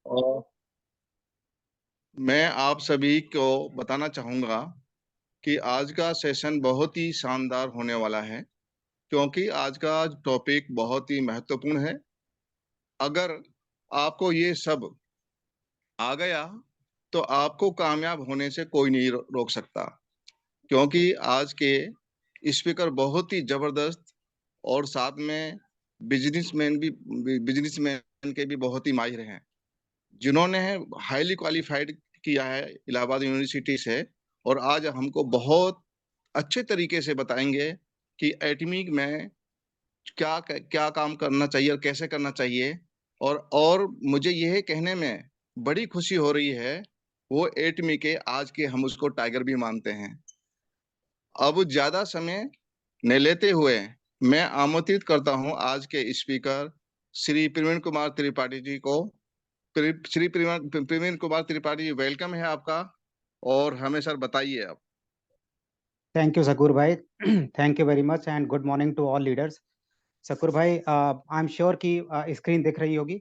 और मैं आप सभी को बताना चाहूँगा कि आज का सेशन बहुत ही शानदार होने वाला है, क्योंकि आज का टॉपिक बहुत ही महत्वपूर्ण है। अगर आपको ये सब आ गया, तो आपको कामयाब होने से कोई नहीं रोक सकता, क्योंकि आज के स्पीकर बहुत ही ज़बरदस्त और साथ में बिज़नेसमैन के भी बहुत ही माहिर हैं, जिन्होंने हाईली क्वालिफाइड किया है इलाहाबाद यूनिवर्सिटी से। और आज हमको बहुत अच्छे तरीके से बताएंगे कि एटमी में क्या क्या काम करना चाहिए और कैसे करना चाहिए। और मुझे यह कहने में बड़ी खुशी हो रही है, वो एटमी के आज के हम उसको टाइगर भी मानते हैं। अब ज्यादा समय न लेते हुए मैं आमंत्रित करता हूं आज के स्पीकर श्री प्रवीण कुमार त्रिपाठी जी को। श्री प्रवीण कुमार त्रिपाठी जी, वेलकम है आपका। और हमें सर बताइए आप। Thank you, Sakur bhai. Thank you very much and good morning to all leaders. Sakur bhai, I'm sure कि स्क्रीन दिख रही होगी।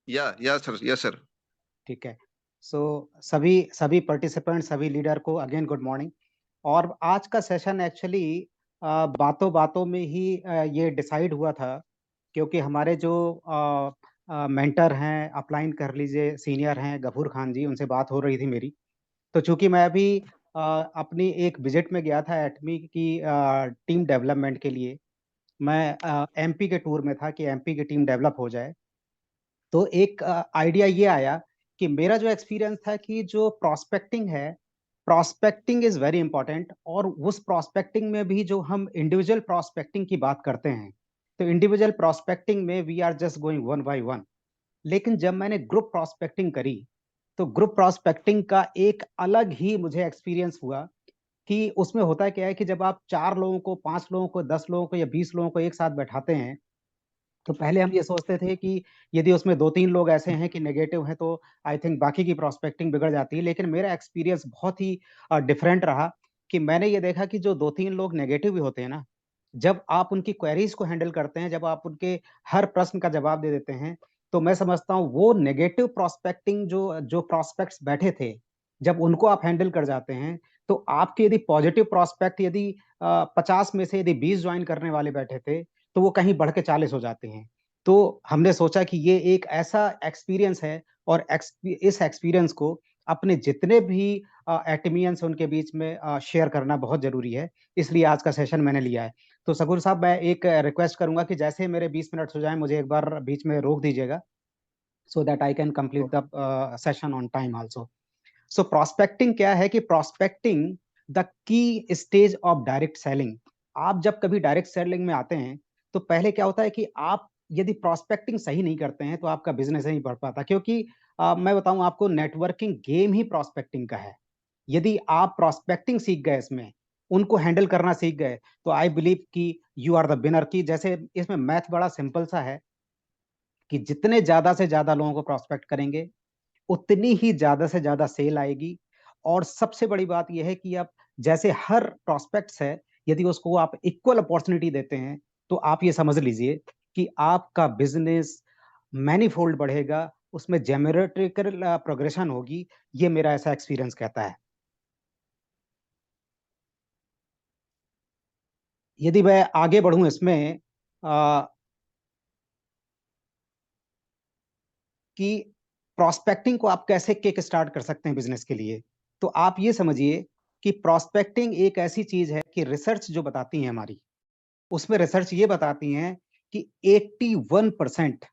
या सर, यस सर। ठीक है। सो सभी सभी पार्टिसिपेंट, सभी लीडर को अगेन गुड मॉर्निंग। और आज का सेशन एक्चुअली बातों बातों में ही ये डिसाइड हुआ था, क्योंकि हमारे जो मेंटर हैं, अपलाइन कर लीजिए, सीनियर हैं गफूर खान जी, उनसे बात हो रही थी मेरी। तो चूंकि मैं अभी अपनी एक विजिट में गया था एटमी की टीम डेवलपमेंट के लिए। मैं एमपी के टूर में था कि एमपी की टीम डेवलप हो जाए। तो एक आइडिया ये आया कि मेरा जो एक्सपीरियंस था कि जो प्रोस्पेक्टिंग है, प्रोस्पेक्टिंग इज वेरी इंपॉर्टेंट। और उस प्रोस्पेक्टिंग में भी जो हम इंडिविजुअल प्रोस्पेक्टिंग की बात करते हैं, तो इंडिविजुअल प्रोस्पेक्टिंग में we are just going one by one. लेकिन जब मैंने ग्रुप प्रोस्पेक्टिंग करी, तो ग्रुप प्रोस्पेक्टिंग का एक अलग ही मुझे एक्सपीरियंस हुआ कि उसमें होता क्या है कि जब आप 4 लोगों को, 5 लोगों को, 10 लोगों को या 20 लोगों को एक साथ बैठाते हैं, तो पहले हम ये सोचते थे कि यदि उसमें 2-3 लोग ऐसे हैं कि नेगेटिव हैं, तो आई थिंक बाकी की प्रोस्पेक्टिंग बिगड़ जाती है। लेकिन मेरा एक्सपीरियंस बहुत ही डिफरेंट रहा कि मैंने ये देखा कि जो 2-3 लोग नेगेटिव भी होते हैं ना, जब आप उनकी क्वेरीज को हैंडल करते हैं, जब आप उनके हर प्रश्न का जवाब दे देते हैं, तो मैं समझता हूँ वो नेगेटिव प्रोस्पेक्टिंग जो जो प्रोस्पेक्ट्स बैठे थे, जब उनको आप हैंडल कर जाते हैं, तो आपके यदि पॉजिटिव प्रोस्पेक्ट यदि 50 में से यदि 20 ज्वाइन करने वाले बैठे थे, तो वो कहीं बढ़ के 40 हो जाते हैं। तो हमने सोचा कि ये एक ऐसा एक्सपीरियंस है, और इस एक्सपीरियंस को अपने जितने भी एटमियंस उनके बीच में शेयर करना बहुत ज़रूरी है। इसलिए आज का सेशन मैंने लिया है। तो सगुर साहब, मैं एक रिक्वेस्ट करूँगा कि जैसे ही मेरे 20 मिनट्स हो जाएँ, मुझे एक बार बीच में रोक दीजिएगा, so that I can complete the session on time also. So prospecting क्या है कि prospecting the key stage of direct selling. आप जब कभी डायरेक्ट सेलिंग में आते हैं, तो पहले क्या होता है कि आप यदि प्रोस्पेक्टिंग सही नहीं करते हैं, तो आपका बिजनेस नहीं बढ़ पाता। क्योंकि मैं बताऊं आपको, नेटवर्किंग गेम ही प्रोस्पेक्टिंग का है। यदि आप प्रोस्पेक्टिंग सीख गए, इसमें उनको हैंडल करना सीख गए, तो आई बिलीव कि यू आर द विनर। की जैसे इसमें मैथ बड़ा सिंपल सा है कि जितने ज्यादा से ज्यादा लोगों को प्रोस्पेक्ट करेंगे, उतनी ही ज़्यादा से ज़्यादा सेल आएगी। और सबसे बड़ी बात ये है कि आप जैसे हर प्रोस्पेक्ट्स है, यदि उसको आप इक्वल अपॉर्चुनिटी देते हैं, तो आप ये समझ लीजिए कि आपका बिज़नेस मैनीफोल्ड बढ़ेगा, उसमें ज्योमेट्रिकल प्रोग्रेशन होगी। ये मेरा ऐसा एक्सपीरियंस कहता है। यदि मैं आगे बढ़ूँ इसमें कि प्रोस्पेक्टिंग को आप कैसे किक स्टार्ट कर सकते हैं बिज़नेस के लिए, तो आप ये समझिए कि प्रोस्पेक्टिंग एक ऐसी चीज़ है कि रिसर्च जो बताती है हमारी, उसमें रिसर्च ये बताती हैं कि 81%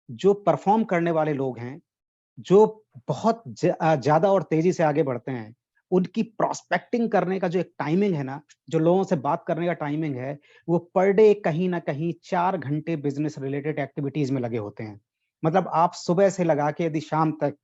जो परफॉर्म करने वाले लोग हैं, जो बहुत ज़्यादा और तेज़ी से आगे बढ़ते हैं, उनकी प्रोस्पेक्टिंग करने का जो एक टाइमिंग है ना, जो लोगों से बात करने का टाइमिंग है, वो पर डे कहीं न कहीं 4 घंटे बिज़नेस रिलेटेड एक्टिविटीज़ में लगे होते हैं। मतलब आप सुबह से लगा के यदि शाम तक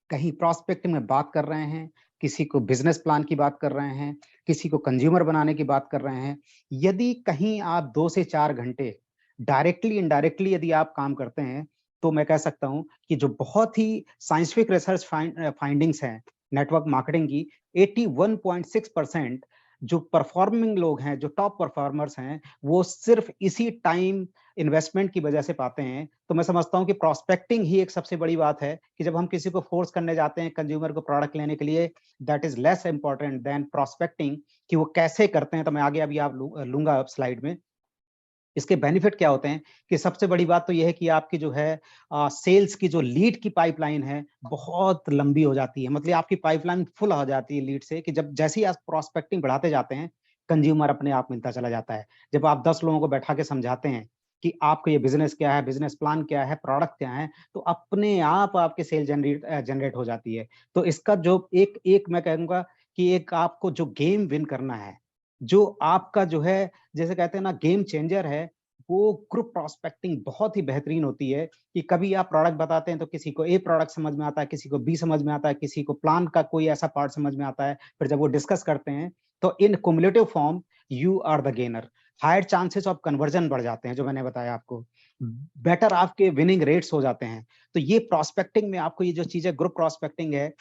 कहीं प्रोस्पेक्ट में बात कर रहे हैं, किसी को बिज़नेस प्लान की बात कर रहे हैं, किसी को कंज्यूमर बनाने की बात कर रहे हैं। यदि कहीं आप 2 से 4 घंटे डायरेक्टली, इनडायरेक्टली यदि आप काम करते हैं, तो मैं कह सकता हूँ कि जो बहुत ही साइंटिफिक रिसर्च फाइंडिंग्स हैं नेटवर्क मार्केटिंग की, 81.6% जो परफॉर्मिंग लोग हैं, जो टॉप परफॉर्मर्स हैं, वो सिर्फ इसी टाइम इन्वेस्टमेंट की वजह से पाते हैं। तो मैं समझता हूँ कि प्रोस्पेक्टिंग ही एक सबसे बड़ी बात है कि जब हम किसी को फोर्स करने जाते हैं कंज्यूमर को प्रोडक्ट लेने के लिए, that is less important than prospecting कि वो कैसे करते हैं। तो मैं आगे अभी आप लूंगा स्लाइड में। इसके बेनिफिट क्या होते हैं कि सबसे बड़ी बात तो ये है कि आपकी जो है सेल्स की जो लीड की पाइपलाइन है बहुत लंबी हो जाती है। मतलब आपकी पाइपलाइन फुल हो जाती है लीड से, कि जब जैसे ही आप प्रोस्पेक्टिंग बढ़ाते जाते हैं, कंज्यूमर अपने आप मिलता चला जाता है। जब आप 10 लोगों को बैठा के समझाते हैं कि आपको ये बिजनेस क्या है, बिजनेस प्लान क्या है, प्रोडक्ट क्या है, तो अपने आप आपके सेल जनरेट हो जाती है। तो इसका जो एक एक मैं कहूंगा कि एक आपको जो गेम विन करना है, जो आपका जो है जैसे कहते हैं ना गेम चेंजर है, वो ग्रुप प्रोस्पेक्टिंग बहुत ही बेहतरीन होती है। कि कभी आप प्रोडक्ट बताते हैं तो किसी को ए प्रोडक्ट समझ में आता है, किसी को बी समझ में आता है, किसी को प्लान का कोई ऐसा पार्ट समझ में आता है। फिर जब वो डिस्कस करते हैं तो in cumulative form you are the gainer. Higher chances of conversion बढ़ जाते हैं, जो मैंने बताया आपको, बेटर आपके विनिंग रेट्स हो जाते हैं। तो ये प्रोस्पेक्टिंग में आपको ये जो चीज है ग्रुप प्रोस्पेक्टिंग है,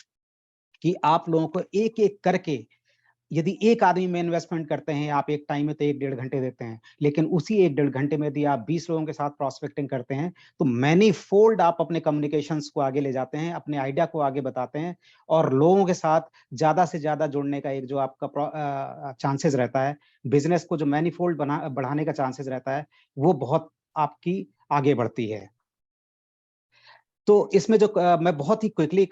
कि आप लोगों को एक एक करके, यदि एक आदमी में इन्वेस्टमेंट करते हैं आप एक टाइम में तो 1-1.5 घंटे देते हैं, लेकिन उसी 1-1.5 घंटे में यदि आप 20 लोगों के साथ प्रोस्पेक्टिंग करते हैं तो मैनी फोल्ड आप अपने कम्युनिकेशंस को आगे ले जाते हैं, अपने आइडिया को आगे बताते हैं, और लोगों के साथ ज्यादा से ज्यादा जुड़ने का एक जो आपका चांसेस रहता है, बिजनेस को जो मैनी फोल्ड बढ़ाने का चांसेस रहता है, वो बहुत आपकी आगे बढ़ती है। तो इसमें जो मैं बहुत ही क्विकली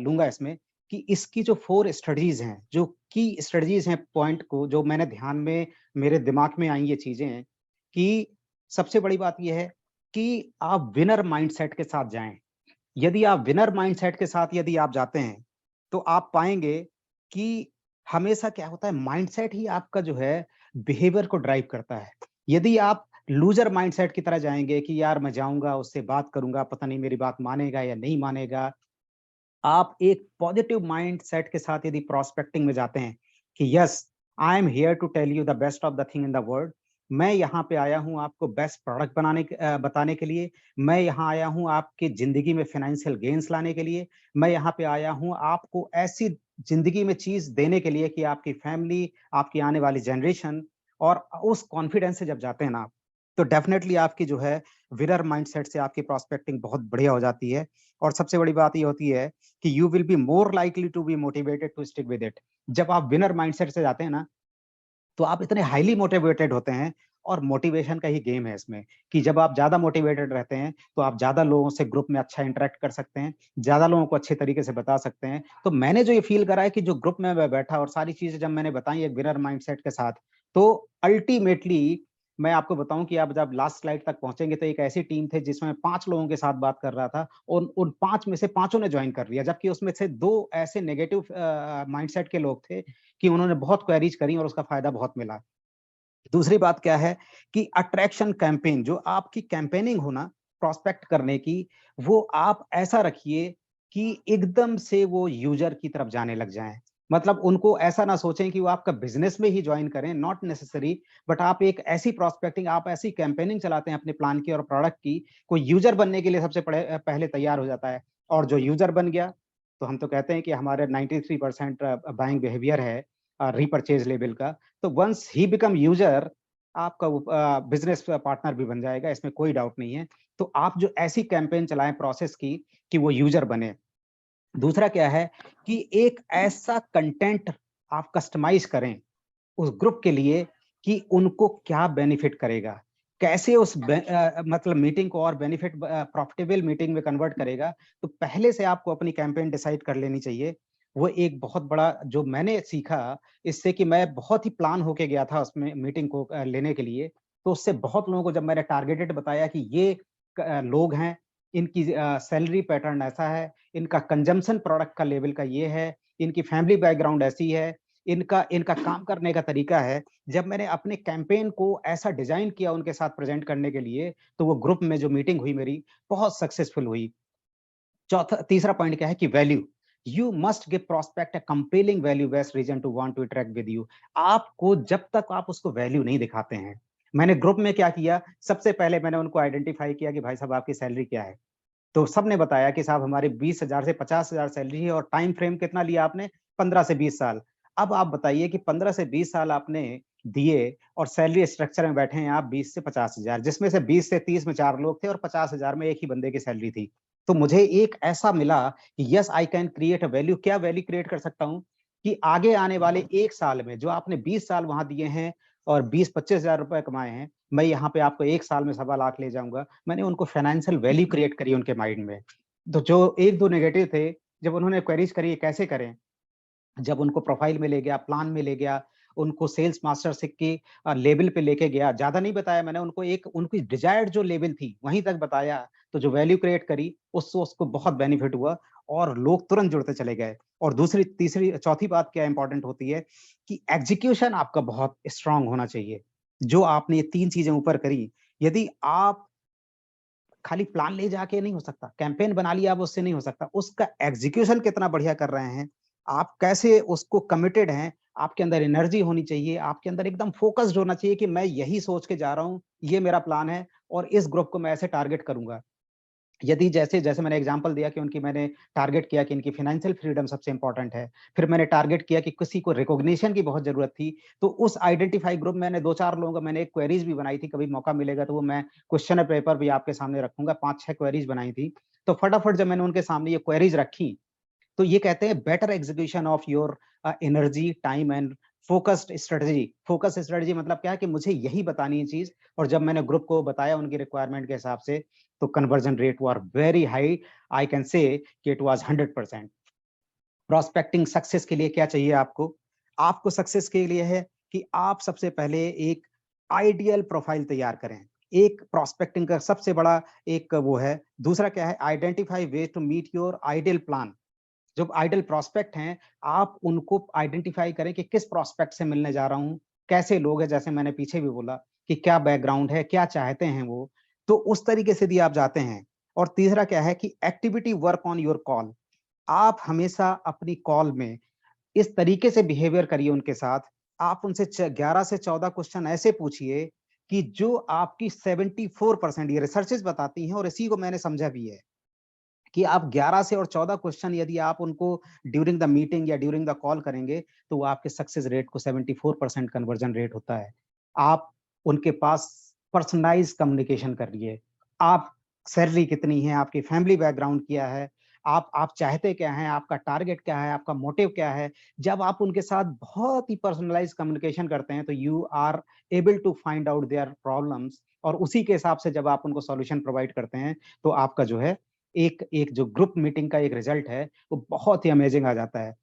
लूंगा इसमें, कि इसकी जो 4 स्ट्रेटजीज हैं, जो की स्ट्रेटजीज हैं, पॉइंट को जो मैंने ध्यान में, मेरे दिमाग में आई ये चीजें हैं, कि सबसे बड़ी बात ये है कि आप विनर माइंडसेट के साथ जाएं। यदि आप विनर माइंडसेट के साथ यदि आप जाते हैं तो आप पाएंगे कि हमेशा क्या होता है, माइंडसेट ही आपका जो है बिहेवियर को ड्राइव करता है। यदि आप लूजर माइंडसेट की तरह जाएंगे कि यार मैं जाऊंगा उससे बात करूंगा, पता नहीं मेरी बात मानेगा या नहीं मानेगा, आप एक पॉजिटिव माइंडसेट के साथ यदि प्रोस्पेक्टिंग में जाते हैं कि yes, I am here to tell you the best of the thing in the world, मैं यहाँ पे आया हूँ आपको बेस्ट प्रोडक्ट बताने के लिए, मैं यहाँ आया हूँ आपके जिंदगी में फाइनेंशियल गेन्स लाने के लिए, मैं यहाँ पे आया हूँ आपको ऐसी जिंदगी में चीज देने के लिए कि आपकी फैमिली, आपकी आने वाली जनरेशन, और उस कॉन्फिडेंस से जब जाते हैं ना आप, तो डेफिनेटली आपकी जो है विनर माइंडसेट से आपकी प्रोस्पेक्टिंग बहुत बढ़िया हो जाती है। और सबसे बड़ी बात ये होती है कि you will be more likely to be motivated to stick with it. जब आप विनर माइंडसेट से जाते हैं ना, तो आप इतने हाईली मोटिवेटेड होते हैं, और मोटिवेशन का ही गेम है इसमें, कि जब आप ज्यादा मोटिवेटेड रहते हैं तो आप ज्यादा लोगों से ग्रुप में अच्छा इंटरेक्ट कर सकते हैं, ज्यादा लोगों को अच्छे तरीके से बता सकते हैं। तो मैंने जो ये फील करा है कि जो ग्रुप में मैं बैठा और सारी चीजें जब मैंने बताई एक विनर माइंडसेट के साथ, तो अल्टीमेटली मैं आपको बताऊं कि आप जब लास्ट स्लाइड तक पहुंचेंगे तो एक ऐसी टीम थी जिसमें 5 लोगों के साथ बात कर रहा था, और उन 5 में से 5 ने ज्वाइन कर लिया, जबकि उसमें से 2 ऐसे नेगेटिव माइंडसेट के लोग थे कि उन्होंने बहुत क्वेरीज करी और उसका फायदा बहुत मिला। दूसरी बात क्या है कि अट्रैक्शन कैंपेन, जो आपकी कैंपेनिंग हो ना प्रोस्पेक्ट करने की, वो आप ऐसा रखिए कि एकदम से वो यूजर की तरफ जाने लग जाएं। मतलब उनको ऐसा ना सोचें कि वो आपका बिजनेस में ही ज्वाइन करें, नॉट नेसेसरी, बट आप एक ऐसी प्रोस्पेक्टिंग, आप ऐसी कैंपेनिंग चलाते हैं अपने प्लान की और प्रोडक्ट की, कोई यूजर बनने के लिए सबसे पहले तैयार हो जाता है, और जो यूजर बन गया, तो हम तो कहते हैं कि हमारे 93% बाइंग बिहेवियर है रीपरचेज लेवल का। तो वंस ही बिकम यूजर, आपका बिजनेस पार्टनर भी बन जाएगा, इसमें कोई डाउट नहीं है। तो आप जो ऐसी कैंपेन चलाएं प्रोसेस की कि वो यूजर बने। दूसरा क्या है कि एक ऐसा कंटेंट आप कस्टमाइज करें उस ग्रुप के लिए कि उनको क्या बेनिफिट करेगा, कैसे मतलब मीटिंग को और बेनिफिट प्रॉफिटेबल मीटिंग में कन्वर्ट करेगा। तो पहले से आपको अपनी कैंपेन डिसाइड कर लेनी चाहिए। वो एक बहुत बड़ा जो मैंने सीखा इससे, कि मैं बहुत ही प्लान होके गया था उसमें मीटिंग को लेने के लिए, तो उससे बहुत लोगों को जब मैंने टारगेटेड बताया कि ये लोग हैं, इनकी सैलरी पैटर्न ऐसा है, इनका कंजम्पशन प्रोडक्ट का लेवल का ये है, इनकी फैमिली बैकग्राउंड ऐसी है, इनका इनका काम करने का तरीका है। जब मैंने अपने कैंपेन को ऐसा डिजाइन किया उनके साथ प्रेजेंट करने के लिए, तो वो ग्रुप में जो मीटिंग हुई मेरी बहुत सक्सेसफुल हुई। चौथा तीसरा पॉइंट क्या है कि value, you must give prospect a compelling value based reason to want to interact with you. आपको जब तक आप उसको वैल्यू नहीं दिखाते हैं, मैंने ग्रुप में क्या किया, सबसे पहले मैंने उनको आइडेंटिफाई किया कि भाई साहब आपकी सैलरी क्या है। तो सबने बताया कि साहब हमारे 20,000 से 50,000 सैलरी है, और टाइम फ्रेम कितना लिया आपने, 15 से 20 साल। अब आप बताइए कि 15 से 20 साल आपने दिए और सैलरी स्ट्रक्चर में बैठे हैं आप 20 से 50,000, जिसमें से 20 से 30 में 4 लोग थे और 50,000 में एक ही बंदे की सैलरी थी। तो मुझे एक ऐसा मिला कि yes I can create a value. क्या वैल्यू क्रिएट कर सकता हूँ कि आगे आने वाले 1 साल में जो आपने 20 साल वहाँ दिए हैं और 20-25,000 रुपए कमाए हैं, मैं यहाँ पे आपको 1 साल में सवा लाख ले जाऊँगा। मैंने उनको फाइनेंशियल वैल्यू क्रिएट करी उनके माइंड में। तो जो 1-2 नेगेटिव थे, जब उन्होंने क्वेरीज़ करी कैसे करें, जब उनको प्रोफाइल में ले गया, प्लान में ले गया, उनको सेल्स मास्टरशिप की लेवल पे लेके गया, ज़्यादा नहीं बताया मैंने उनको, एक उनकी डिज़ायर्ड जो लेवल थी, वहीं तक बताया, तो जो वैल्यू क्रिएट करी, उससे उसको बहुत बेनिफिट हुआ और लोग तुरंत जुड़ते चले गए। और दूसरी, तीसरी, चौथी बात क्या इम्पोर्टेंट होती है कि एग्ज़ीक्यूशन आपका बहुत स्ट्रॉन्ग होना चाहिए। जो आपने ये 3 चीज़ें ऊपर करी, यदि आप खाली प्लान ले जाके नहीं हो सकता, कैंपेन बना लिया अब उससे नहीं हो सकता, उसका एग्ज़ीक्यूशन कितना बढ़िया कर रहे हैं, आप कैसे उसको कमिटेड हैं, आपके अंदर एनर्जी होनी चाहिए, आपके अंदर एकदम फ़ोकस्ड होना चाहिए कि मैं यही सोच के जा रहा हूँ, ये मेरा प्लान है और इस ग्रुप को मैं ऐसे टारगेट करूँगा। यदि जैसे जैसे मैंने एग्ज़ाम्पल दिया कि उनकी मैंने टारगेट किया कि इनकी फ़ाइनेंशियल फ्रीडम सबसे इम्पोर्टेंट है। फिर मैंने टारगेट किया कि किसी को रिकॉग्निशन की बहुत ज़रूरत थी, तो उस आइडेंटिफ़ाई ग्रुप मैंने 2-4 लोगों का मैंने एक क्वेरीज़ भी बनाई थी, कभी मौका मिलेगा तो वो मैं क्वेश्चन पेपर भी आपके सामने रखूँगा, 5-6 क्वेरीज़ बनाई थी। तो फटाफट जब मैंने उनके सामने ये क्वेरीज़ रखी, तो ये कहते हैं better execution of your energy, time and focused strategy. Focus strategy मतलब क्या है कि मुझे यही बतानी है चीज, और जब मैंने ग्रुप को बताया उनकी रिक्वायरमेंट के हिसाब से, तो conversion rate were very high. I can say कि इट वाज 100%। प्रोस्पेक्टिंग सक्सेस के लिए क्या चाहिए आपको? आपको सक्सेस के लिए है कि आप सबसे पहले एक आइडियल प्रोफाइल तैयार करें। एक प्रोस्पेक्टिंग का सबसे बड़ा एक वो है। दूसरा क्या है? Identify ways to meet your ideal plan. जो आइडल प्रोस्पेक्ट हैं, आप उनको आइडेंटिफाई करें कि किस प्रोस्पेक्ट से मिलने जा रहा हूँ, कैसे लोग हैं, जैसे मैंने पीछे भी बोला कि क्या बैकग्राउंड है, क्या चाहते हैं वो, तो उस तरीके से भी आप जाते हैं। और तीसरा क्या है कि activity work on your call. आप हमेशा अपनी कॉल में इस तरीके से बिहेवियर करिए उनके साथ, आप उनसे 11 से 14 क्वेश्चन ऐसे पूछिए कि जो आपकी 74%, ये रिसर्चेज़ बताती हैं और इसी को मैंने समझा भी है। कि आप 11 से और 14 क्वेश्चन यदि आप उनको ड्यूरिंग द मीटिंग या ड्यूरिंग द कॉल करेंगे, तो वो आपके सक्सेस रेट को 74% कन्वर्जन रेट होता है। आप उनके पास पर्सनलाइज़ कम्युनिकेशन करिए। आप सैलरी कितनी है, आपकी फैमिली बैकग्राउंड क्या है, आप चाहते क्या हैं, आपका टारगेट क्या है, आपका मोटिव क्या है। जब आप उनके साथ बहुत ही पर्सनलाइज़ कम्युनिकेशन करते हैं, तो you are able to find out their problems, और उसी के हिसाब से जब आप उनको सॉल्यूशन प्रोवाइड करते हैं, तो आपका जो है एक एक जो ग्रुप मीटिंग का एक रिजल्ट है, वो बहुत ही अमेजिंग आ जाता है।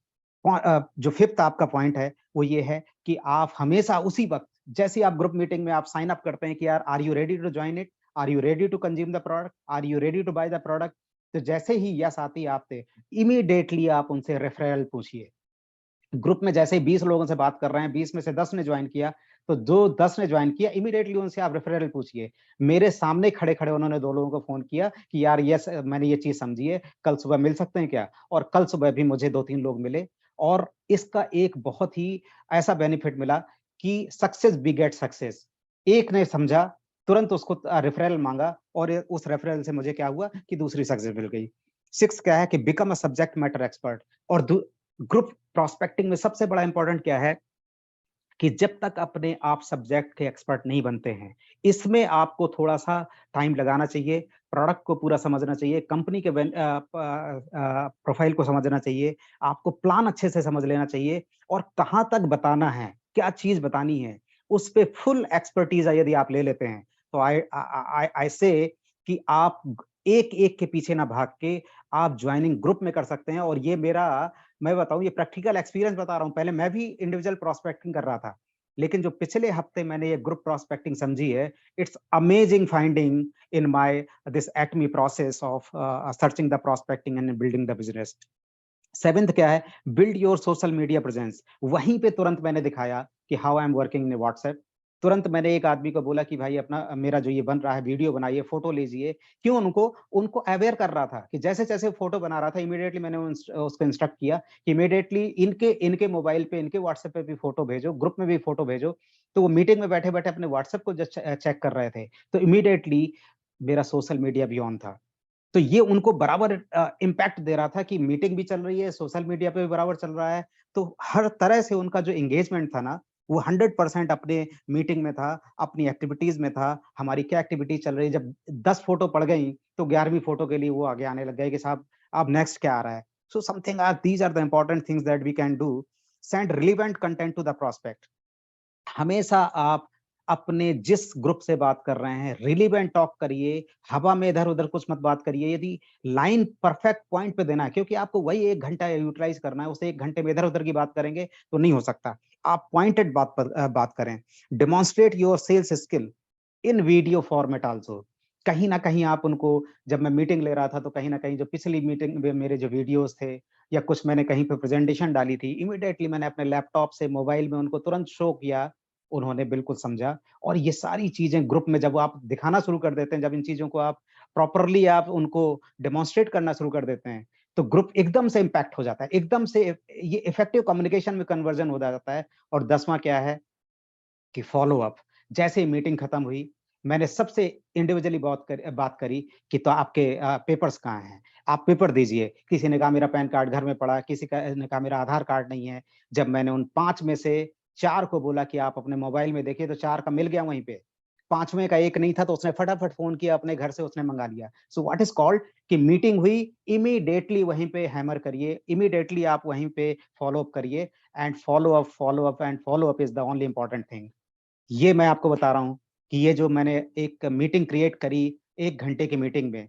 जो 5th आपका पॉइंट है, वो ये है कि आप हमेशा उसी वक़्त, जैसे ही आप ग्रुप मीटिंग में आप साइन अप करते हैं कि यार are you ready to join it? Are you ready to consume the product? Are you ready to buy the product? तो जैसे ही यस आती है आप पे, इमीडिएटली आप उनसे रेफरल पूछिए। ग्रुप में जैसे ही 20 लोगों से बात कर रहे हैं, 20 में से 10 ने जॉइन किया, तो जो 10 ने जॉइन किया, इमीडिएटली उनसे आप रेफरल पूछिए। मेरे सामने खड़े-खड़े उन्होंने 2 लोगों को फ़ोन किया कि यार यस मैंने ये चीज़ समझी है, कल सुबह मिल सकते हैं क्या? और कल सुबह भी मुझे 2-3 लोग मिले, और इसका एक बहुत ही ऐसा बेनिफिट मिला कि सक्सेस बेगेट सक्सेस। एक ने समझा, तुरंत उसको रेफरल माँगा, और उस रेफरल से मुझे क्या हुआ कि दूसरी सक्सेस मिल गई। 6 क्या है कि become a subject matter expert. और ग्रुप प्रोस्पेक्टिंग में सबसे बड़ा इंपॉर्टेंट क्या है कि जब तक अपने आप सब्जेक्ट के एक्सपर्ट नहीं बनते हैं, इसमें आपको थोड़ा-सा टाइम लगाना चाहिए, प्रोडक्ट को पूरा समझना चाहिए, कंपनी के प्रोफाइल को समझना चाहिए, आपको प्लान अच्छे से समझ लेना चाहिए, और कहाँ तक बताना है, क्या चीज़ बतानी है, उस पे फुल एक्सपर्टीज़ यदि आप ले लेते हैं, तो आई से कि आप एक-एक के पीछे ना भाग के आप जॉइनिंग ग्रुप में कर सकते हैं। और ये मेरा, मैं बताऊँ, ये प्रैक्टिकल एक्सपीरियंस बता रहा हूँ। पहले मैं भी इंडिविजुअल प्रोस्पेक्टिंग कर रहा था। लेकिन जो पिछले हफ्ते मैंने ये ग्रुप प्रोस्पेक्टिंग समझी है, it's amazing finding in my this Atomy process of searching the prospecting and building the business. 7th क्या है? Build your social media presence. वहीं पे तुरंत मैंने दिखाया कि how I am working in WhatsApp. तुरंत मैंने एक आदमी को बोला कि भाई अपना मेरा जो ये बन रहा है वीडियो बनाइए, फोटो लीजिए। क्यों? उनको उनको अवेयर कर रहा था कि जैसे-जैसे फोटो बना रहा था, इमीडिएटली मैंने उसको इंस्ट्रक्ट किया कि इमीडिएटली इनके इनके मोबाइल पे, इनके व्हाट्सएप पे भी फोटो भेजो, ग्रुप में भी फोटो भेजो। तो वो मीटिंग में बैठे-बैठे अपने व्हाट्सएप को जस्ट चेक कर रहे थे। तो इमीडिएटली मेरा सोशल मीडिया भी ऑन था। तो ये उनको बराबर इम्पैक्ट दे रहा था कि मीटिंग भी चल रही है, सोशल मीडिया पे भी बराबर चल रहा है। तो हर तरह से उनका जो एंगेजमेंट था ना, वो 100% अपने मीटिंग में था, अपनी एक्टिविटीज़ में था। हमारी क्या एक्टिविटी चल रही है, जब 10 फ़ोटो पड़ गई, तो 11वीं फ़ोटो के लिए वो आगे आने लग गए कि साहब अब नेक्स्ट क्या आ रहा है? So something these are the important things that we can do, send relevant content to the prospect. हमेशा आप अपने जिस ग्रुप से बात कर रहे हैं, रिलेवेंट टॉक करिए, हवा में इधर-उधर कुछ मत बात करिए। यदि लाइन परफेक्ट पॉइंट पे देना है, क्योंकि आपको वही 1 घंटा यूटिलाइज़ करना है, उसे 1 घंटे में इधर-उधर की बात करेंगे, तो नहीं हो सकता। आप पॉइंटेड बात पर बात करें। Demonstrate your sales skill in video format also. कहीं न कहीं आप उनको, जब मैं मीटिंग ले रहा था, तो कहीं न कहीं जो पिछली मीटिंग में मेरे जो वीडियोज़ थे या कुछ मैंने कहीं पे प्रेज़ेंटेशन डाली थी, इमीडिएटली मैंने अपने लैपटॉप से मोबाइल में उनको तुरंत शो किया। उन्होंने बिल्कुल समझा, और ये सारी चीज़ें ग्रुप में जब आप दिखाना शुरू कर देते हैं, जब इन चीज़ों को आप प्रॉपरली आप उनको डेमोंस्ट्रेट करना शुरू कर देते हैं, तो ग्रुप एकदम से इम्पैक्ट हो जाता है। एकदम से ये इफेक्टिव कम्युनिकेशन में कन्वर्जन हो जाता है। और 10वां क्या है कि फ़ॉलो अप। जैसे ही मीटिंग खत्म हुई, मैंने सबसे इंडिविजुअली बात करी कि तो आपके पेपर्स कहाँ हैं? आप पेपर दीजिए। किसी ने कहा मेरा पैन कार्ड घर में पड़ा है, किसी का ने कहा मेरा आधार कार्ड नहीं है। जब मैंने उन 5 में से 4 को बोला कि आप अपने मोबाइल में देखिए, तो 4 का मिल गया वहीं पे। 5वें का 1 नहीं था, तो उसने फटाफट फ़ोन किया अपने घर से, उसने मँगा लिया। सो व्हाट इज़ कॉल्ड कि मीटिंग हुई, इमीडिएटली वहीं पे हैमर करिए, इमीडिएटली आप वहीं पे फ़ॉलो अप करिए। And follow up and follow up is the only important thing. ये मैं आपको बता रहा हूँ कि ये जो मैंने एक मीटिंग क्रिएट करी 1 घंटे की मीटिंग में,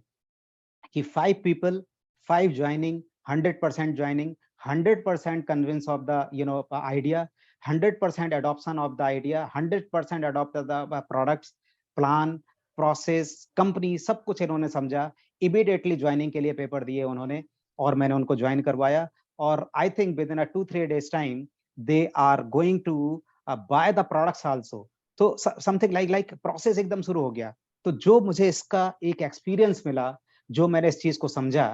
कि 5 people, 5 joining, 100% joining, 100% convince of the idea, 100% adoption of the idea, 100% adopt of the products, plan, process, company, सब कुछ इन्होंने समझा। इमीडिएटली ज्वाइनिंग के लिए पेपर दिए उन्होंने, और मैंने उनको ज्वाइन करवाया। और I think within a 2-3 days time they are going to buy the products also. तो समथिंग लाइक प्रोसेस एकदम शुरू हो गया। तो जो मुझे इसका एक एक्सपीरियंस मिला, जो मैंने इस चीज़ को समझा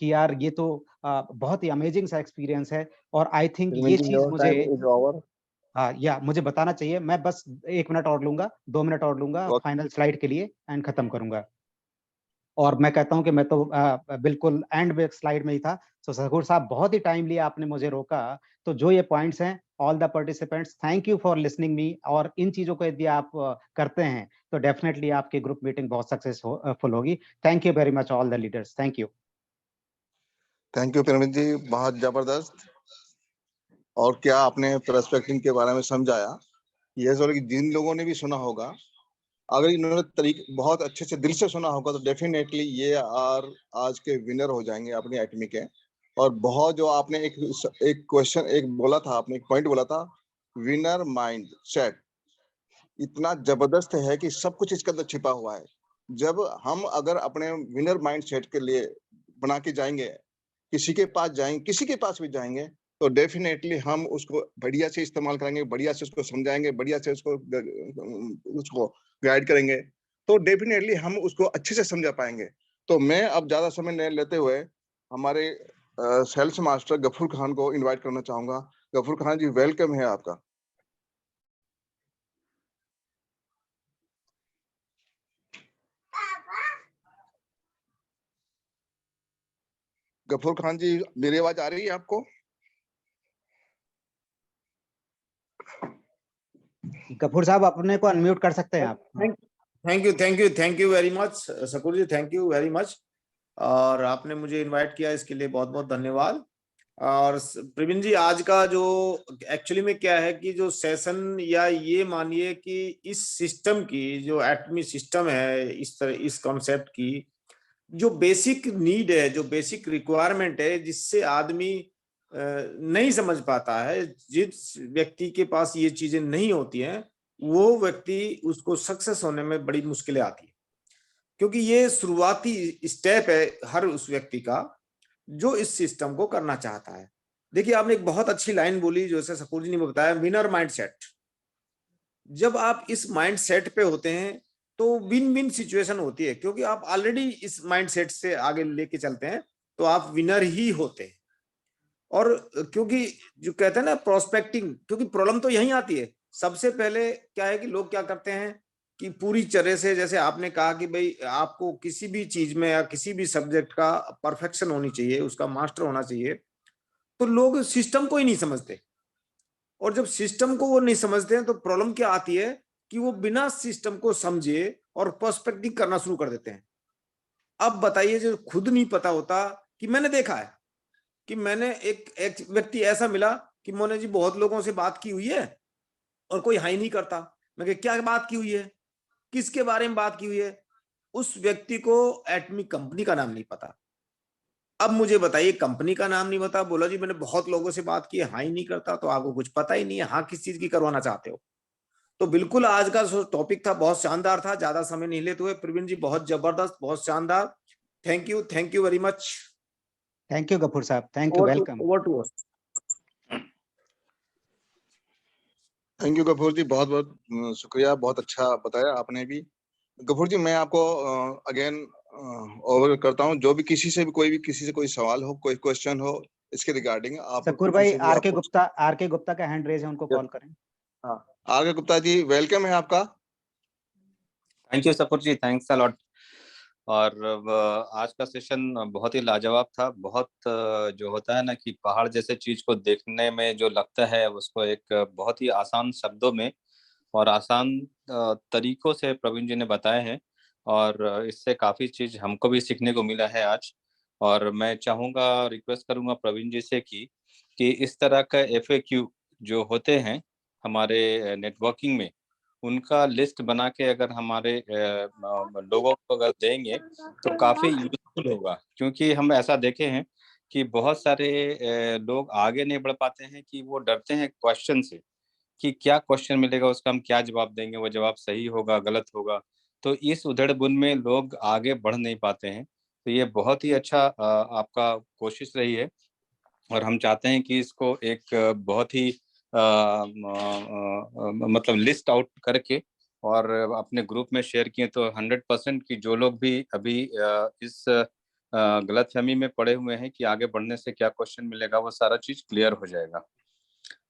कि यार ये तो बहुत ही अमेजिंग सा एक्सपीरियंस है। और आई थिंक ये Preventing चीज़ your मुझे time is over. या मुझे बताना चाहिए। मैं बस 1 मिनट और लूँगा, 2 मिनट और लूँगा Got फाइनल स्लाइड के लिए, एंड खत्म करूँगा। और मैं कहता हूँ कि मैं तो बिल्कुल एंड में स्लाइड में ही था। सो सगुर साहब, बहुत ही टाइम लिया आपने मुझे रोका। तो जो ये पॉइंट्स हैं, all the participants, thank you for listening me. और इन चीज़ों को यदि आप करते हैं, तो डेफिनिटली आपकी ग्रुप मीटिंग बहुत फुल होगी। Thank you very much all the leaders. Thank you. Thank you Praveen ji, बहुत जबरदस्त। और क्या आपने प्रोस्पेक्टिंग के बारे में समझाया, ये जो जिन लोगों ने भी सुना होगा, अगर इन्होंने तरीके बहुत अच्छे से दिल से सुना होगा, तो डेफिनेटली ये आज के विनर हो जाएंगे अपनी एटमी के। और बहुत जो आपने एक क्वेश्चन एक बोला था, आपने एक पॉइंट बोला था, विनर माइंड सेट, इतना जबरदस्त है कि सब कुछ इसके अंदर छिपा हुआ है। जब हम अगर अपने विनर माइंड सेट के लिए बना के जाएंगे, किसी के पास भी जाएंगे, तो डेफिनेटली हम उसको बढ़िया से इस्तेमाल करेंगे, बढ़िया से उसको समझाएंगे, बढ़िया से उसको गाइड करेंगे, तो डेफिनेटली हम उसको अच्छे से समझा पाएंगे। तो मैं अब ज्यादा समय नहीं लेते हुए हमारे सेल्स मास्टर गफूर खान को इनवाइट करना चाहूंगा। गफूर खान जी, वेलकम है आपका। गफूर खान जी, मेरी आवाज आ रही है आपको? गफूर साहब, अपने को अनम्यूट कर सकते हैं आप। Thank you very much Shakur ji, thank you very much. और आपने मुझे इनवाइट किया, इसके लिए बहुत बहुत धन्यवाद। और प्रवीण जी, आज का जो एक्चुअली में क्या है कि जो सेशन, या ये मानिए कि इस सिस्टम की जो एटमी सिस्टम है, इस तरह इस कॉन्सेप्ट की जो बेसिक नीड है, जो बेसिक रिक्वायरमेंट है, जिससे आदमी नहीं समझ पाता है, जिस व्यक्ति के पास ये चीजें नहीं होती हैं, वो व्यक्ति उसको सक्सेस होने में बड़ी मुश्किलें आती है। क्योंकि ये शुरुआती स्टेप है हर उस व्यक्ति का जो इस सिस्टम को करना चाहता है। देखिए, आपने एक बहुत अच्छी लाइन बोली, जैसे शकुर जी ने बताया, विनर माइंडसेट। जब आप इस माइंडसेट पे होते हैं, तो विन विन सिचुएशन होती है, क्योंकि आप ऑलरेडी इस माइंडसेट से आगे लेके चलते हैं, तो आप विनर ही होते हैं। और क्योंकि जो कहते हैं ना प्रोस्पेक्टिंग, क्योंकि प्रॉब्लम तो यही आती है। सबसे पहले क्या है कि लोग क्या करते हैं कि पूरी तरह से, जैसे आपने कहा कि भाई आपको किसी भी चीज में या किसी भी सब्जेक्ट का परफेक्शन होनी चाहिए, उसका मास्टर होना चाहिए, तो लोग सिस्टम को ही नहीं समझते। और जब सिस्टम को वो नहीं समझते हैं तो प्रॉब्लम क्या आती है कि वो बिना सिस्टम को समझे और पर्सपेक्टिव करना शुरू कर देते हैं। अब बताइए, जो खुद नहीं पता होता, कि मैंने देखा है कि मैंने एक व्यक्ति ऐसा मिला कि मोने जी बहुत लोगों से बात की हुई है और कोई हाई नहीं करता। मैं कहा क्या बात की हुई है, किसके बारे में बात की हुई है? उस व्यक्ति को एटॉमिक कंपनी का नाम नहीं पता। अब मुझे बताइए, कंपनी का नाम नहीं पता, बोला जी मैंने बहुत लोगों से बात की है, हाँ ही नहीं करता, तो आपको कुछ पता ही नहीं है, हाँ किस चीज की करवाना चाहते हो। तो बिल्कुल आज का जो टॉपिक था बहुत शानदार था, ज्यादा समय नहीं लेते हुए प्रवीण जी, बहुत जबरदस्त, बहुत शानदार, thank you very much. Thank you Gafoor साहब, thank you, welcome. Over to us. Thank you Gafoor ji, बहुत बहुत शुक्रिया, बहुत अच्छा बताया आपने भी। गफूर जी, मैं आपको अगेन ओवर करता हूँ, जो भी किसी से कोई सवाल हो, कोई क्वेश्चन हो इसके रिगार्डिंग, आप शकूर भाई, आर के गुप्ता का हैंड रेज है, उनको कॉल करें। हाँ, आर के गुप्ता जी, वेलकम है आपका। Thank you Shakur ji, thanks a lot. और आज का सेशन बहुत ही लाजवाब था। बहुत जो होता है ना कि पहाड़ जैसे चीज को देखने में जो लगता है, उसको एक बहुत ही आसान शब्दों में और आसान तरीकों से प्रवीण जी ने बताए हैं, और इससे काफी चीज हमको भी सीखने को मिला है आज। और मैं चाहूंगा, रिक्वेस्ट करूंगा प्रवीण जी से कि इस तरह का FAQ जो होते हैं हमारे नेटवर्किंग में, उनका लिस्ट बना के अगर हमारे लोगों को अगर देंगे तो काफी यूजफुल होगा। क्योंकि हम ऐसा देखे हैं कि बहुत सारे लोग आगे नहीं बढ़ पाते हैं कि वो डरते हैं क्वेश्चन से, कि क्या क्वेश्चन मिलेगा, उसका हम क्या जवाब देंगे, वो जवाब सही होगा गलत होगा। तो इस उधेड़-बुन में लोग आगे बढ़ नहीं पाते हैं। तो ये बहुत ही अच्छा आपका कोशिश रही है, और हम चाहते हैं कि इसको एक बहुत ही मतलब लिस्ट आउट करके और अपने ग्रुप में शेयर किए, तो 100% कि जो लोग भी अभी इस गलतफहमी में पड़े हुए हैं कि आगे बढ़ने से क्या क्वेश्चन मिलेगा, वो सारा चीज क्लियर हो जाएगा।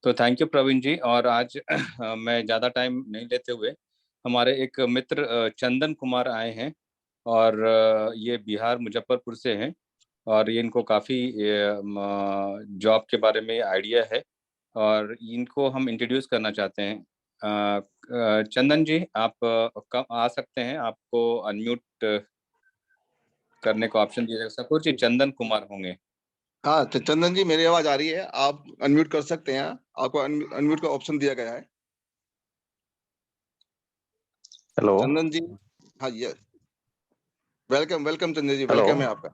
तो थैंक यू प्रवीण जी। और आज मैं ज़्यादा टाइम नहीं लेते हुए, हमारे एक मित्र चंदन कुमार आए हैं, और ये बिहार मुजफ्फरपुर से हैं, और ये इनको काफ़ी जॉब के बारे में आइडिया है, और इनको हम इंट्रोड्यूस करना चाहते हैं। चंदन जी, आप कब आ सकते हैं? आपको अनम्यूट करने का ऑप्शन दिया जाएगा। सपोज जी चंदन कुमार होंगे। हाँ, चंदन जी, मेरी आवाज आ रही है, आप अनम्यूट कर सकते हैं, आपको अनम्यूट का ऑप्शन दिया गया है। हेलो चंदन जी, हाँ ये welcome Chandan ji, hello welcome है आपका।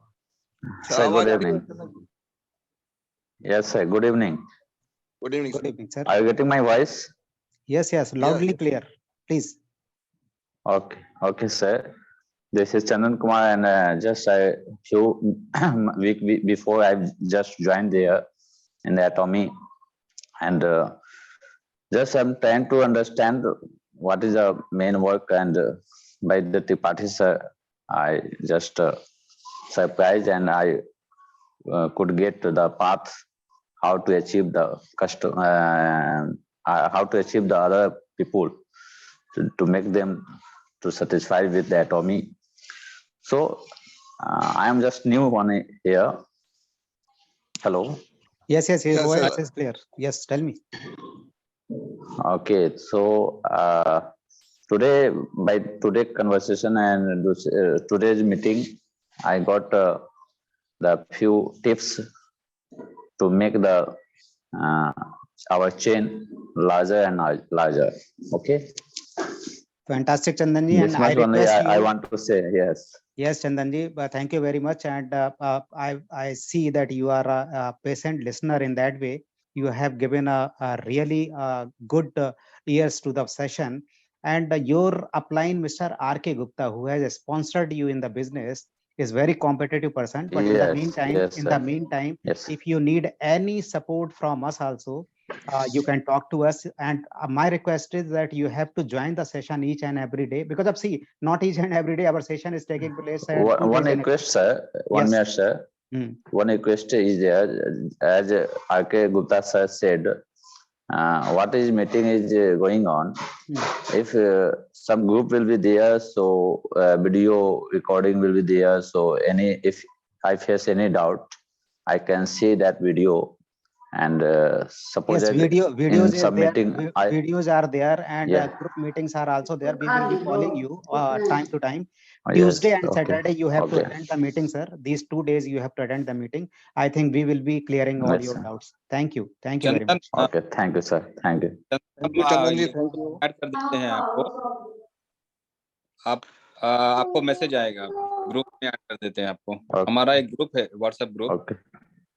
सर, गुड आवाज आ रही है evening. Chandan ji? Yes sir, good evening. Good evening good sir. Evening sir. Are you getting my voice? Yes yes, loudly clear, please. Okay sir, this is Chandan Kumar, and just a few week before I just joined there in the Atomy, and just I'm trying to understand what is the main work, and by the Tripathi sir, I just surprised, and I could get to the path how to achieve the custom, how to achieve the other people, to make them to satisfy with the Atomy. So I am just new one here. Hello. Yes, your Yes, voice sir. is clear. Yes, tell me. Okay, so today, by today's conversation and today's meeting, I got the few tips to make the our chain larger and larger. Okay. Fantastic, Chandan ji, This and I much only request you. I want to say. Yes. Yes, Chandan ji, thank you very much, and I see that you are a patient listener in that way. You have given a really good ears to the session, and your upline, Mr. R.K. Gupta, who has sponsored you in the business, is very competitive person. But in the meantime, Yes. if you need any support from us also, you can talk to us. And my request is that you have to join the session each and every day, because of see, not each and every day our session is taking place. One request, sir. One minute, sir. One request is there, as R.K. Gupta sir said, what is meeting is going on. If some group will be there, so video recording will be there. So if I face any doubt, I can see that video. And suppose Yes, videos in is there. submitting, Videos are there, and Yeah. group meetings are also there. We will be calling you time to time. Yes, Tuesday and okay. Saturday you have to Okay. attend the meeting, sir. These 2 days you have to attend the meeting. I think we will be clearing all Yes, your sir. doubts. Thank you very Chandan much. Okay, thank you, sir. Thank you. Thank you Chandan ji, ये thank you. Add कर देते हैं आपको। आप आपको message आएगा, group में add कर देते हैं आपको। Okay. हमारा एक ग्रुप है, व्हाट्सएप ग्रुप, Okay.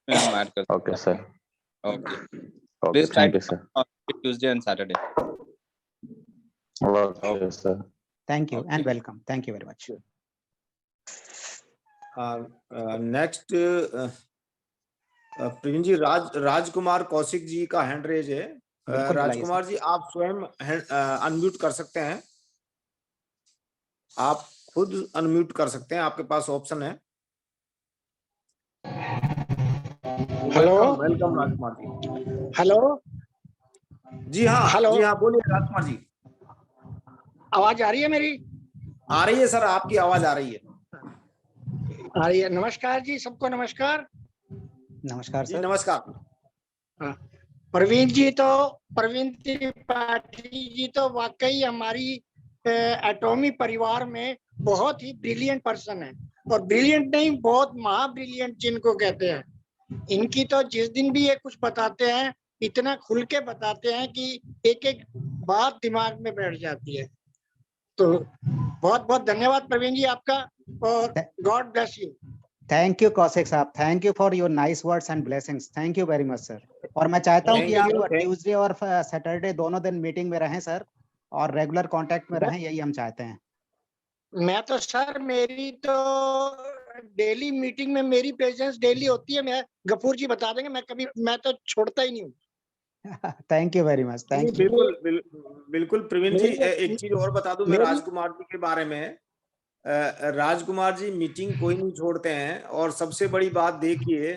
में हम ऐड कर Okay, देते sir. हैं। Okay, Okay, please try thank you, sir. Tuesday and Saturday. Okay, sir. Thank you Okay. and welcome. Thank you very much. Next Praveen ji, Rajkumar Kaushik ji का हैंड रेज है। बिल्कुल बुलाइए राजकुमार जी, आप स्वयं अनम्यूट कर सकते हैं, आप खुद अनम्यूट कर सकते हैं, आपके पास ऑप्शन है। Hello, welcome Rajkumar ji. Hello, जी हाँ, हेलो। जी हाँ, बोलिए राजकुमार जी। आवाज आ रही है मेरी? आ रही है सर, आपकी आवाज आ रही है। आ रही है। नमस्कार जी, सबको नमस्कार। नमस्कार जी सर। नमस्कार। प्रवीण त्रिपाठी जी तो वाकई हमारी एटॉमी परिवार में बहुत ही ब्रिलियंट पर्सन है, और ब्रिलियंट नहीं, बहुत महाब्रिलियंट जिनको कहते हैं। इनकी तो जिस दिन भी ये कुछ बताते हैं, इतना खुल के बताते हैं कि एक एक बात दिमाग में बैठ जाती है। तो बहुत बहुत धन्यवाद प्रवीण जी आपका, और god bless you. Thank you Kaushik साहब, thank you for your nice words and blessings. Thank you very much sir. और मैं चाहता हूँ कि आप ट्यूसडे और सैटरडे दोनों दिन मीटिंग में रहें सर, और रेगुलर कांटेक्ट में रहें, यही हम चाहते हैं। मैं तो सर, मेरी तो डेली मीटिंग में मेरी प्रेजेंस डेली होती है। मैं गफूर जी बता देंगे, मैं तो छोड़ता ही नहीं हूँ। Thank you very much, thank you. बिल्कुल प्रवीण जी, एक चीज और बता दूं मैं राजकुमार जी के बारे में। राजकुमार जी मीटिंग कोई नहीं छोड़ते हैं, और सबसे बड़ी बात देखिए,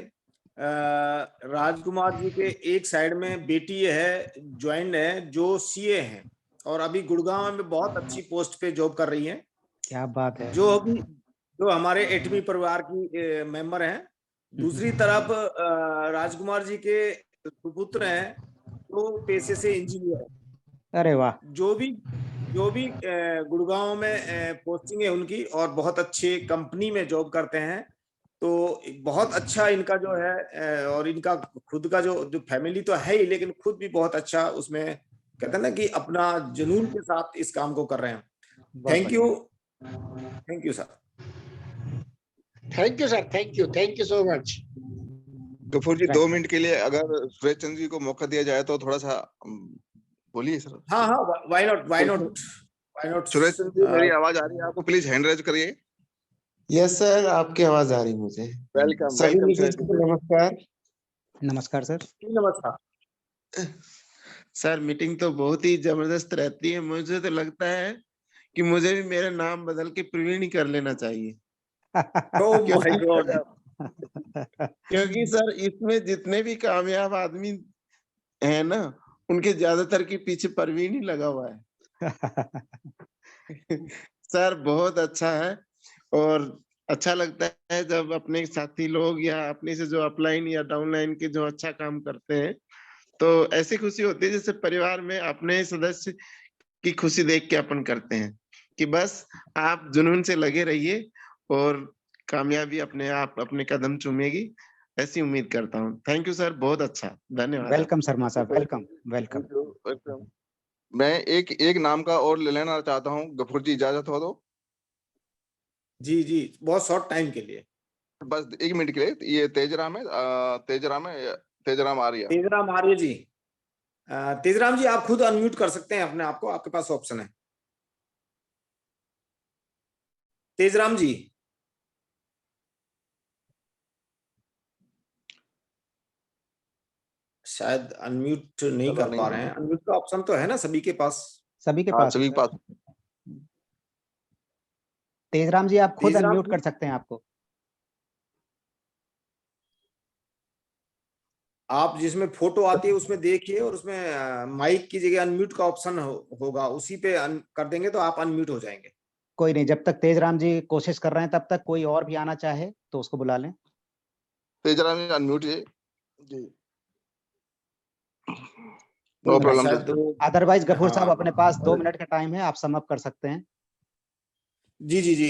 राजकुमार जी के एक साइड में बेटी है, ज्वाइन है, जो सीए हैं, और अभी गुड़गांव में बहुत अच्छी पोस्ट पे जॉब कर रही हैं। क्या बात है। जो हमारे एटमी परिवार की मेंबर हैं। दूसरी तरफ राजकुमार जी के सुपुत्र हैं, तो पेशे से इंजीनियर। अरे वाह। जो भी गुड़गांव में पोस्टिंग है उनकी, और बहुत अच्छे कंपनी में जॉब करते हैं। तो बहुत अच्छा इनका जो है, और इनका खुद का जो फैमिली तो है ही, लेकिन खुद भी बहुत अच्छा उसमें कहते हैं ना कि अपना जुनून के साथ इस काम को कर रहे हैं। Thank you sir. Thank you sir, thank you so much. Ghafoor ji 2 minute के लिए अगर सुरेश चंद्र जी को मौका दिया जाए तो थोड़ा सा बोलिए सर। हाँ, व्हाई नॉट। सुरेश चंद्र जी, मेरी आवाज आ रही है आपको? प्लीज हैंड रेज करिए। यस सर, आपकी आवाज आ रही मुझे। वेलकम सभी वेलकम मीटिंग्स को नमस्कार। नमस्कार सर। नमस्कार सर, मीटिंग तो बहुत ही जबरदस्त रहती है। मुझे तो लगता है कि मुझे भी मेरा नाम बदल के प्रवीण ही कर लेना चाहिए। Oh my God. क्योंकि सर, इसमें जितने भी कामयाब आदमी है ना, उनके ज्यादातर के पीछे प्रवीण ही लगा हुआ है। सर बहुत अच्छा है, और अच्छा लगता है जब अपने साथी लोग या अपने से जो अपलाइन या डाउनलाइन के जो अच्छा काम करते हैं, तो ऐसी खुशी होती है जैसे परिवार में अपने सदस्य की खुशी देख के अपन करते हैं कि बस आप जुनून से लगे रहिए और कामयाबी अपने आप अपने कदम चूमेगी, ऐसी उम्मीद करता हूँ। थैंक यू सर, बहुत अच्छा, धन्यवाद। वेलकम शर्मा साहब, वेलकम। मैं एक नाम का और ले लेना चाहता हूँ, गफूर जी इजाजत हो तो? जी, बहुत शॉर्ट टाइम के लिए, बस 1 मिनट के लिए। ये तेजराम आर्य। तेजराम आर्य जी। तेजराम जी, आप खुद अनम्यूट कर सकते हैं अपने आप को, आपके पास ऑप्शन है। तेजराम जी। शायद अनम्यूट नहीं कर पा रहे हैं। अनम्यूट का ऑप्शन तो है ना सभी के पास? सभी के पास। तेजराम जी, आप खुद अनम्यूट कर सकते हैं आपको। आप जिसमें फोटो आती है उसमें देखिए, और उसमें माइक की जगह अनम्यूट का ऑप्शन होगा, उसी पे कर देंगे तो आप अनम्यूट हो जाएंगे। कोई नहीं, जब तक तेजराम जी कोशिश कर रहे हैं तब तक कोई और भी आना चाहे तो उसको बुला लें। तेजराम जी अनम्यूट जी, नो प्रॉब्लम। शायद अदरवाइज गफूर साहब हाँ, अपने पास 2 मिनट का टाइम है, आप सम अप कर सकते हैं। जी जी जी,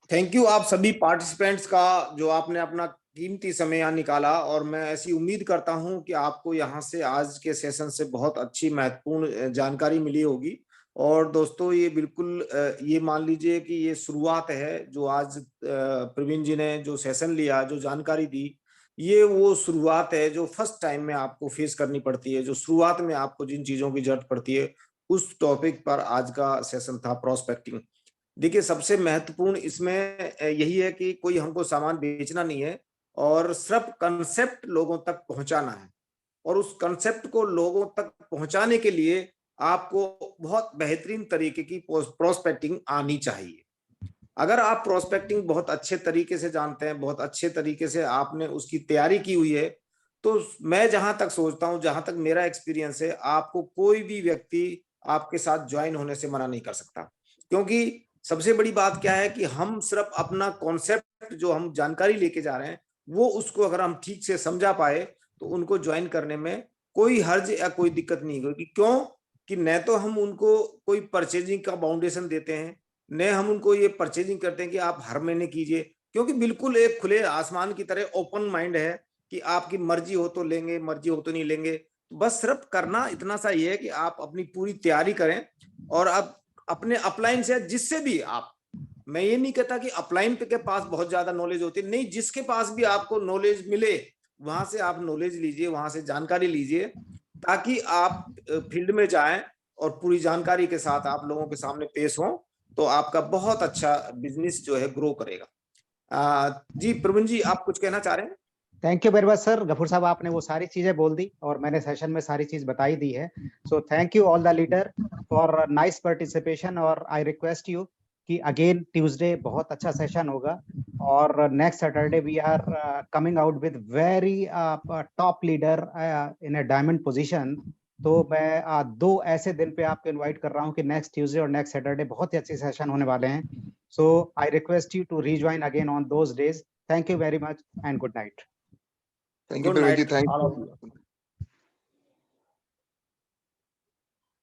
थैंक यू आप सभी पार्टिसिपेंट्स का, जो आपने अपना कीमती समय यहाँ निकाला, और मैं ऐसी उम्मीद करता हूँ कि आपको यहाँ से आज के सेशन से बहुत अच्छी महत्वपूर्ण जानकारी मिली होगी। और दोस्तों ये बिल्कुल ये मान लीजिए कि ये शुरुआत है, जो आज प्रवीण जी ने जो सेशन लिया, जो जानकारी दी, ये वो शुरुआत है जो फर्स्ट टाइम में आपको फेस करनी पड़ती है, जो शुरुआत में आपको जिन चीजों की जरूरत पड़ती है, उस टॉपिक पर आज का सेशन था, प्रोस्पेक्टिंग। देखिए सबसे महत्वपूर्ण इसमें यही है कि कोई हमको सामान बेचना नहीं है, और सिर्फ कंसेप्ट लोगों तक पहुंचाना है, और उस कंसेप्ट को लोगों तक पहुंचाने के लिए आपको बहुत बेहतरीन तरीके की प्रोस्पेक्टिंग आनी चाहिए। अगर आप प्रोस्पेक्टिंग बहुत अच्छे तरीके से जानते हैं, बहुत अच्छे तरीके से आपने उसकी तैयारी की हुई है, तो मैं जहां तक सोचता हूं, जहां तक मेरा एक्सपीरियंस है, आपको कोई भी व्यक्ति आपके साथ ज्वाइन होने से मना नहीं कर सकता। क्योंकि सबसे बड़ी बात क्या है कि हम सिर्फ अपना कॉन्सेप्ट जो हम जानकारी लेके जा रहे हैं, वो उसको अगर हम ठीक से समझा पाए तो उनको ज्वाइन करने में कोई हर्ज या कोई दिक्कत नहीं होगी। क्यों कि न तो हम उनको कोई परचेजिंग का बाउंडेशन देते हैं, न हम उनको ये परचेजिंग करते हैं कि आप हर महीने कीजिए, क्योंकि बिल्कुल एक खुले आसमान की तरह ओपन माइंड है कि आपकी मर्जी हो तो लेंगे, मर्जी हो तो नहीं लेंगे। बस सिर्फ करना इतना सा ही है कि आप अपनी पूरी तैयारी करें, और आप अपने अपलाइन से, जिससे भी आप, मैं ये नहीं कहता कि अपलाइन के पास बहुत ज्यादा नॉलेज होती है, नहीं, जिसके पास भी आपको नॉलेज मिले वहां से आप नॉलेज लीजिए, वहां से जानकारी लीजिए, ताकि आप फील्ड में जाएं और पूरी जानकारी के साथ आप लोगों के सामने पेश हों, तो आपका बहुत अच्छा बिजनेस जो है ग्रो करेगा। जी प्रवीण जी, आप कुछ कहना चाह रहे हैं? Thank you very much sir. Ghafoor साहब आपने वो सारी चीजें बोल दी और मैंने सेशन में सारी चीज बताई दी है। So thank you all the leader for nice participation, और आई रिक्वेस्ट यू कि अगेन ट्यूसडे बहुत अच्छा सेशन होगा, और next Saturday we are coming out with very top leader in a diamond position. तो मैं 2 ऐसे दिन पे आपको इनवाइट कर रहा हूँ कि नेक्स्ट ट्यूसडे और नेक्स्ट सैटरडे बहुत ही अच्छे सेशन होने वाले हैं। So I request you to rejoin again on those days. Thank you very much and good night. Thank you good Praveen ji, night all of you.